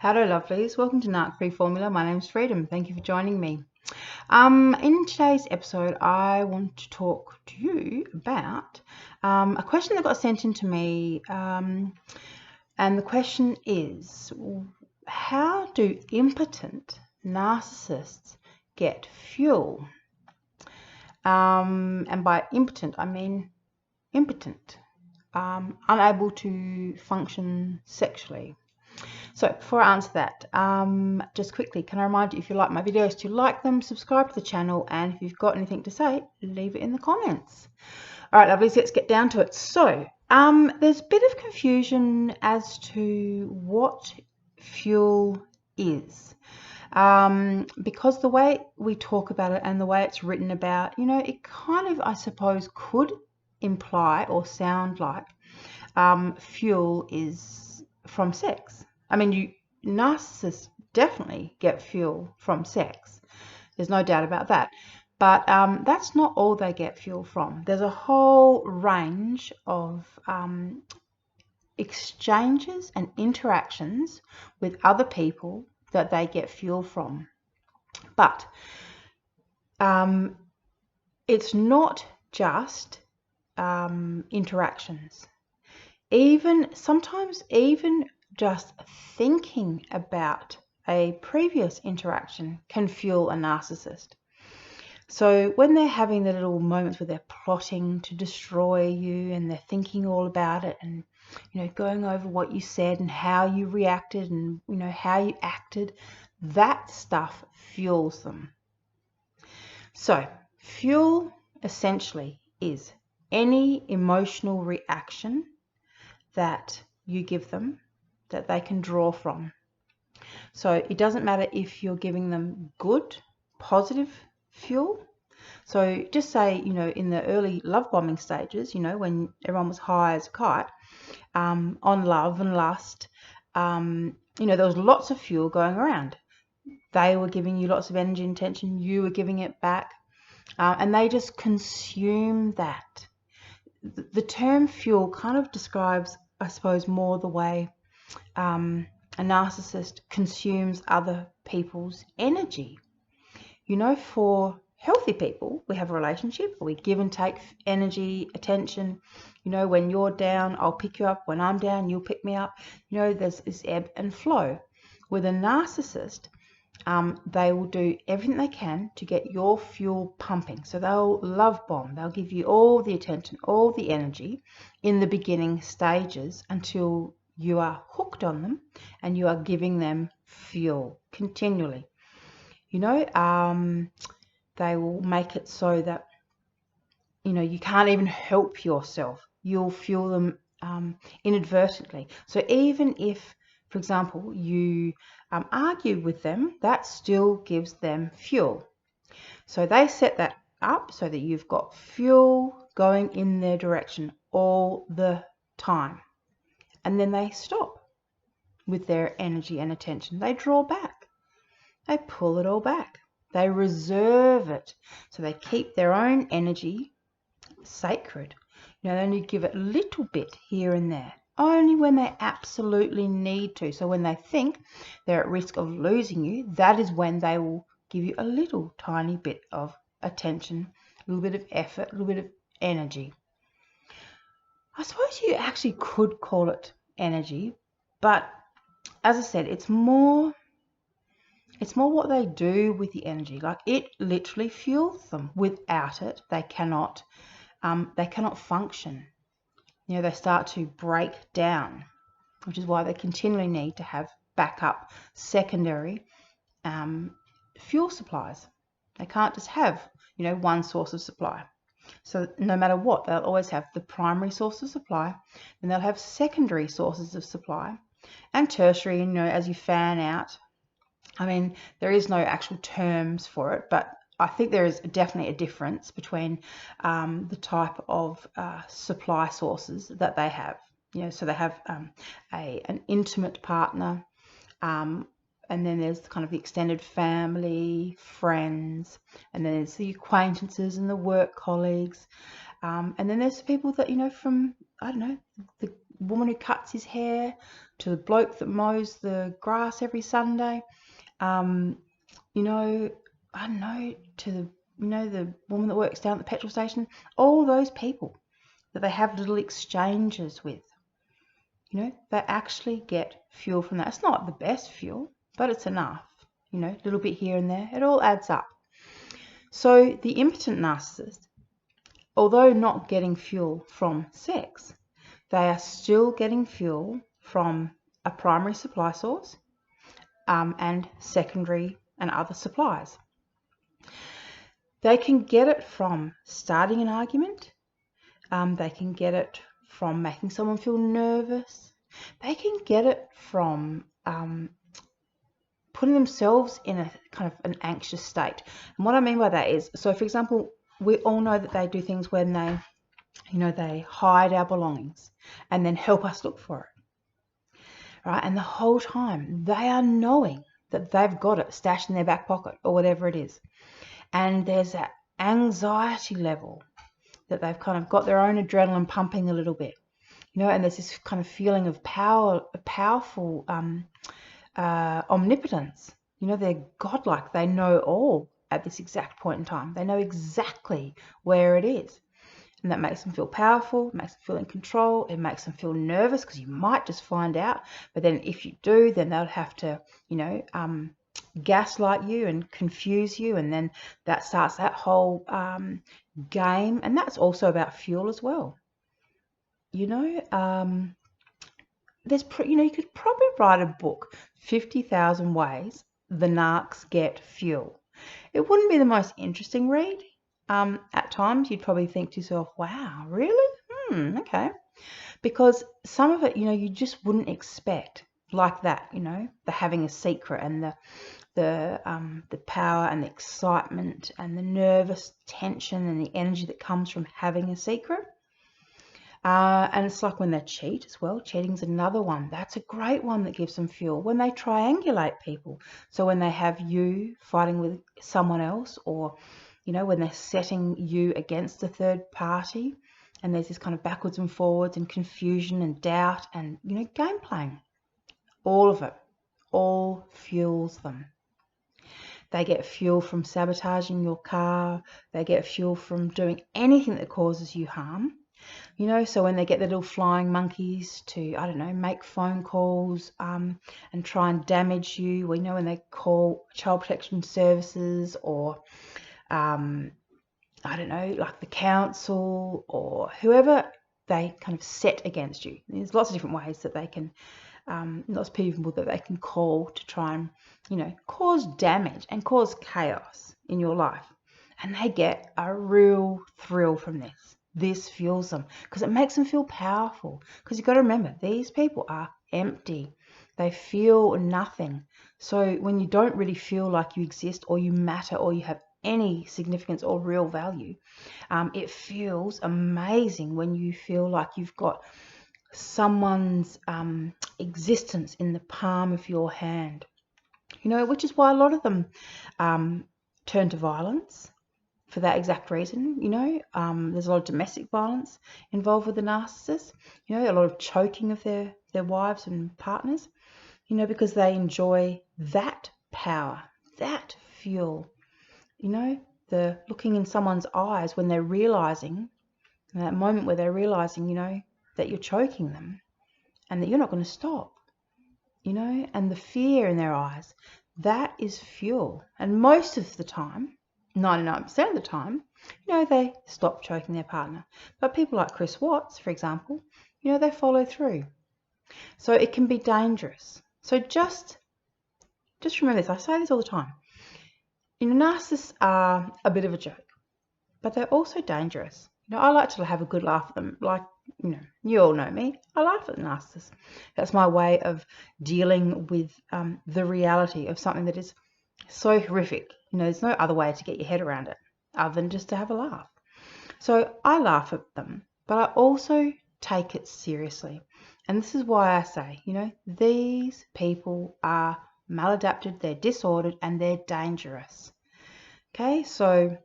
Hello lovelies, welcome to Narc Free Formula. My name's Freedom. Thank you for joining me. In today's episode, I want to talk to you about a question that got sent in to me, and the question is, how do impotent narcissists get fuel? And by impotent, I mean impotent, unable to function sexually. So before I answer that, just quickly, can I remind you, if you like my videos, to like them, subscribe to the channel, and if you've got anything to say, leave it in the comments. All right, lovelies, let's get down to it. So there's a bit of confusion as to what fuel is. Because the way we talk about it and the way it's written about, it kind of, I suppose, could imply or sound like fuel is from sex. I mean, narcissists definitely get fuel from sex. There's no doubt about that. But that's not all they get fuel from. There's a whole range of exchanges and interactions with other people that they get fuel from. But it's not just interactions. Sometimes even just thinking about a previous interaction can fuel a narcissist. So when they're having the little moments where they're plotting to destroy you and they're thinking all about it and, going over what you said and how you reacted and, how you acted, that stuff fuels them. So fuel essentially is any emotional reaction that you give them that they can draw from. So it doesn't matter if you're giving them good, positive fuel. So just say, in the early love bombing stages, when everyone was high as a kite, on love and lust, there was lots of fuel going around. They were giving you lots of energy and attention, you were giving it back, and they just consume that. The term fuel kind of describes, I suppose, more the way a narcissist consumes other people's energy. For healthy people, we have a relationship, we give and take energy, attention. When you're down, I'll pick you up. When I'm down, you'll pick me up. There's this ebb and flow. With a narcissist, they will do everything they can to get your fuel pumping. So they'll love bomb. They'll give you all the attention, all the energy in the beginning stages until you are hooked on them and you are giving them fuel continually. They will make it so that, you can't even help yourself. You'll fuel them inadvertently. So even if, for example, you argue with them, that still gives them fuel. So they set that up so that you've got fuel going in their direction all the time. And then they stop with their energy and attention. They draw back. They pull it all back. They reserve it. So they keep their own energy sacred. They only give it a little bit here and there, only when they absolutely need to. So when they think they're at risk of losing you, that is when they will give you a little tiny bit of attention, a little bit of effort, a little bit of energy. I suppose you actually could call it energy, but as I said, it's more what they do with the energy. Like, it literally fuels them. Without it, they cannot function. They start to break down, which is why they continually need to have backup secondary fuel supplies. They can't just have, one source of supply. So no matter what, they'll always have the primary source of supply, and they'll have secondary sources of supply and tertiary, as you fan out. I mean, there is no actual terms for it, but I think there is definitely a difference between the type of supply sources that they have. So they have an intimate partner, and then there's kind of the extended family, friends, and then there's the acquaintances and the work colleagues, and then there's the people that, from, I don't know, the woman who cuts his hair, to the bloke that mows the grass every Sunday, you know, I don't know, to the, you know, the woman that works down at the petrol station, all those people that they have little exchanges with, you know, they actually get fuel from that. It's not the best fuel, but it's enough, you know, a little bit here and there. It all adds up. So the impotent narcissist, although not getting fuel from sex, they are still getting fuel from a primary supply source and secondary and other supplies. They can get it from starting an argument. They can get it from making someone feel nervous. They can get it from putting themselves in a kind of an anxious state. And what I mean by that is, so for example, we all know that they do things when they, you know, they hide our belongings and then help us look for it, right? And the whole time they are knowing that they've got it stashed in their back pocket or whatever it is. And there's that anxiety level that they've kind of got their own adrenaline pumping a little bit, you know, and there's this kind of feeling of power, powerful omnipotence. You know, they're godlike. They know all at this exact point in time. They know exactly where it is. And that makes them feel powerful, it makes them feel in control, it makes them feel nervous because you might just find out. But then if you do, then they'll have to, you know, gaslight you and confuse you. And then that starts that whole game. And that's also about fuel as well. You know, there's, you know, you could probably write a book, 50,000 ways the narcs get fuel. It wouldn't be the most interesting read. At times you'd probably think to yourself, wow, really? Okay. Because some of it, you know, you just wouldn't expect, like that, you know, the having a secret and the power and the excitement and the nervous tension and the energy that comes from having a secret. And it's like when they cheat as well. Cheating's another one. That's a great one that gives them fuel. When they triangulate people, so when they have you fighting with someone else, or, you know, when they're setting you against a third party, and there's this kind of backwards and forwards and confusion and doubt and, you know, game playing. All of it, all fuels them. They get fuel from sabotaging your car. They get fuel from doing anything that causes you harm. You know, so when they get their little flying monkeys to, I don't know, make phone calls and try and damage you, well, you know, when they call child protection services or, I don't know, like the council or whoever they kind of set against you. There's lots of different ways that they can, lots of people that they can call to try and, you know, cause damage and cause chaos in your life. And they get a real thrill from this. This fuels them because it makes them feel powerful. Because you've got to remember, these people are empty. They feel nothing. So when you don't really feel like you exist or you matter or you have any significance or real value, it feels amazing when you feel like you've got someone's existence in the palm of your hand. You know, which is why a lot of them turn to violence. For that exact reason, you know, there's a lot of domestic violence involved with the narcissist, you know, a lot of choking of their wives and partners, you know, because they enjoy that power, that fuel, you know, the looking in someone's eyes when they're realizing, that moment where they're realizing, you know, that you're choking them and that you're not going to stop, you know, and the fear in their eyes, that is fuel. And most of the time, 99% of the time, you know, they stop choking their partner. But people like Chris Watts, for example, you know, they follow through. So it can be dangerous. So just remember this. I say this all the time. You know, narcissists are a bit of a joke, but they're also dangerous. You know, I like to have a good laugh at them. Like, you know, you all know me. I laugh at narcissists. That's my way of dealing with the reality of something that is so horrific. You know, there's no other way to get your head around it other than just to have a laugh. So I laugh at them, but I also take it seriously. And this is why I say, you know, these people are maladapted, they're disordered, and they're dangerous. Okay, so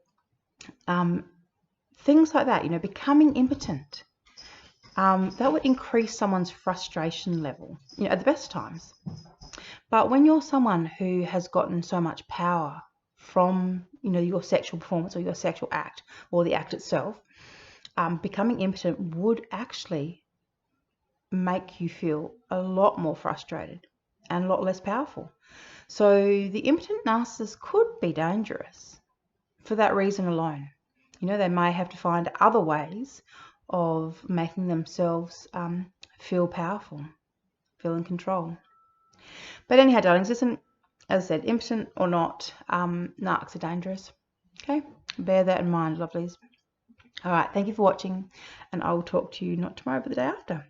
things like that, you know, becoming impotent. that would increase someone's frustration level, at the best times. But when you're someone who has gotten so much power from, your sexual performance or your sexual act or the act itself, becoming impotent would actually make you feel a lot more frustrated and a lot less powerful. So the impotent narcissist could be dangerous for that reason alone. They may have to find other ways of making themselves feel powerful, feel in control. But anyhow, darlings, listen, as I said, impotent or not, narcs are dangerous. Okay, bear that in mind, lovelies. All right, thank you for watching, and I will talk to you not tomorrow, but the day after.